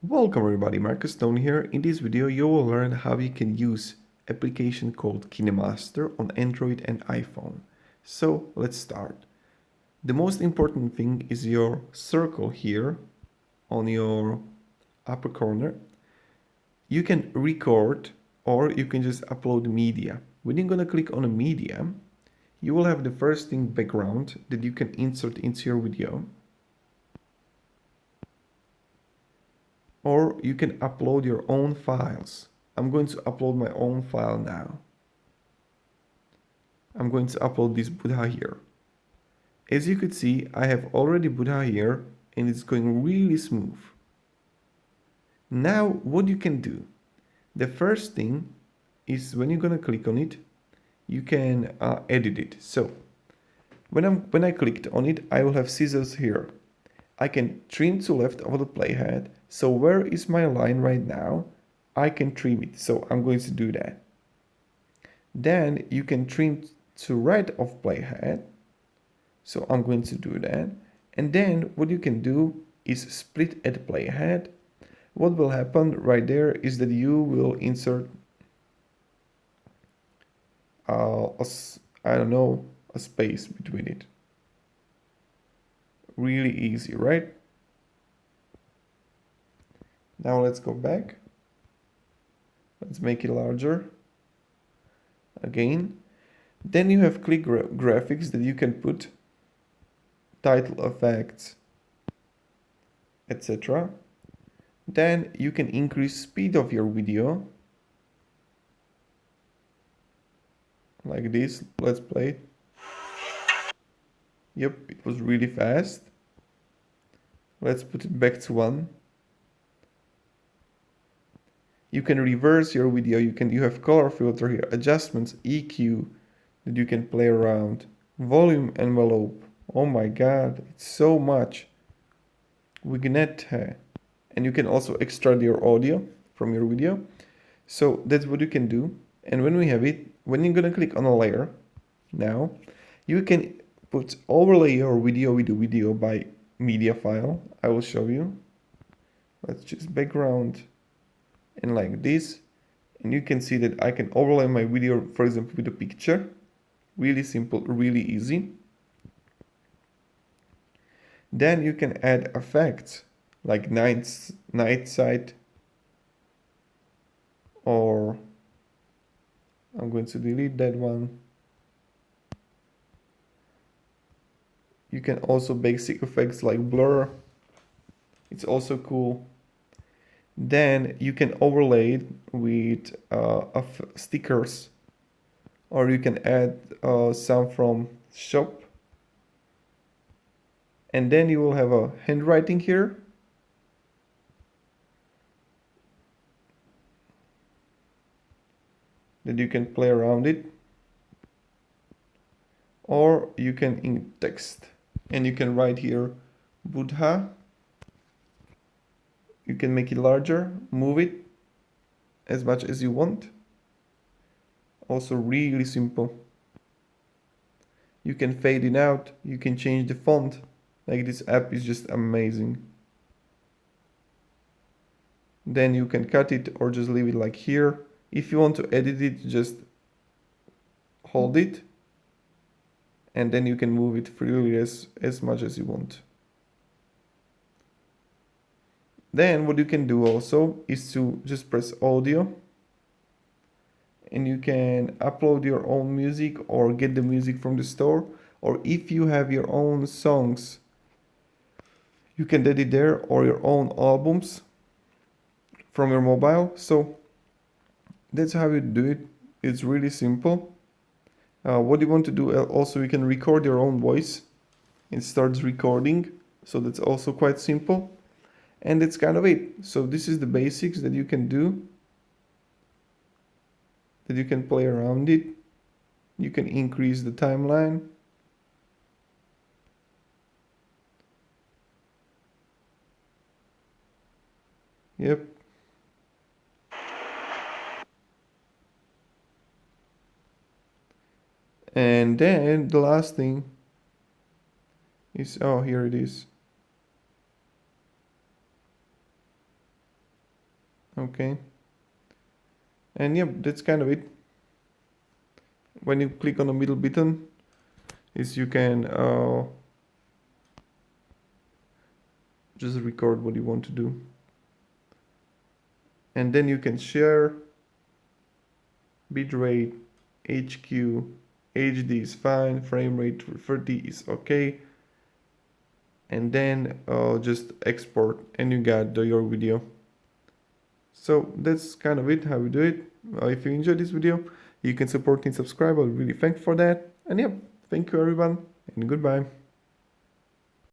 Welcome everybody, Marcus Stone here. In this video you will learn how you can use application called Kinemaster on Android and iPhone. So let's start. The most important thing is your circle here on your upper corner. You can record or you can just upload media. When you're gonna click on a media, you will have the first thing background that you can insert into your video. Or you can upload your own files. I'm going to upload my own file now. I'm going to upload this Buddha here. As you could see, I have already Buddha here and it's going really smooth. Now what you can do, the first thing is when you're gonna click on it, you can edit it. So when I clicked on it, I will have scissors here. I can trim to left of the playhead. So where is my line right now? I can trim it. So I'm going to do that. Then you can trim to right of playhead. So I'm going to do that. And then what you can do is split at playhead. What will happen right there is that you will insert a space between it. Really easy, right? Now let's go back. Let's make it larger. Again. Then you have click graphics that you can put title effects, etc. Then you can increase speed of your video. Like this. Let's play it. Yep, it was really fast. Let's put it back to 1. You can reverse your video. You have color filter here, adjustments, EQ that you can play around, volume envelope. Oh my god, it's so much. Vignette, and you can also extract your audio from your video. So that's what you can do. And when we have it, when you're gonna click on a layer, now you can put overlay your video with the video by media file. I will show you. Let's choose background and like this. And you can see that I can overlay my video, for example, with a picture. Really simple, really easy. Then you can add effects like night sight, or I'm going to delete that one. You can also basic effects like blur. It's also cool. Then you can overlay it with stickers, or you can add some from shop. And then you will have a handwriting here. That you can play around it. Or you can in text. And you can write here Buddha. You can make it larger, move it as much as you want. Also really simple. You can fade it out, you can change the font. Like this app is just amazing. Then you can cut it or just leave it like here. If you want to edit it, just hold it. And then you can move it freely as much as you want. Then what you can do also is to just press audio. And you can upload your own music or get the music from the store. Or if you have your own songs, you can edit there, or your own albums from your mobile. So that's how you do it. It's really simple. What you want to do also, you can record your own voice. It starts recording. So that's also quite simple. And that's kind of it. So this is the basics that you can do. That you can play around it. You can increase the timeline. Yep. And then the last thing is, oh, here it is. Okay. And yeah, that's kind of it. When you click on the middle button, is you can just record what you want to do. And then you can share, bitrate, HQ, HD is fine, frame rate 30 is okay. And then just export and you got your video. So that's kind of it, how we do it. If you enjoyed this video, you can support and subscribe. I'll really thank you for that. And yeah, thank you everyone and goodbye.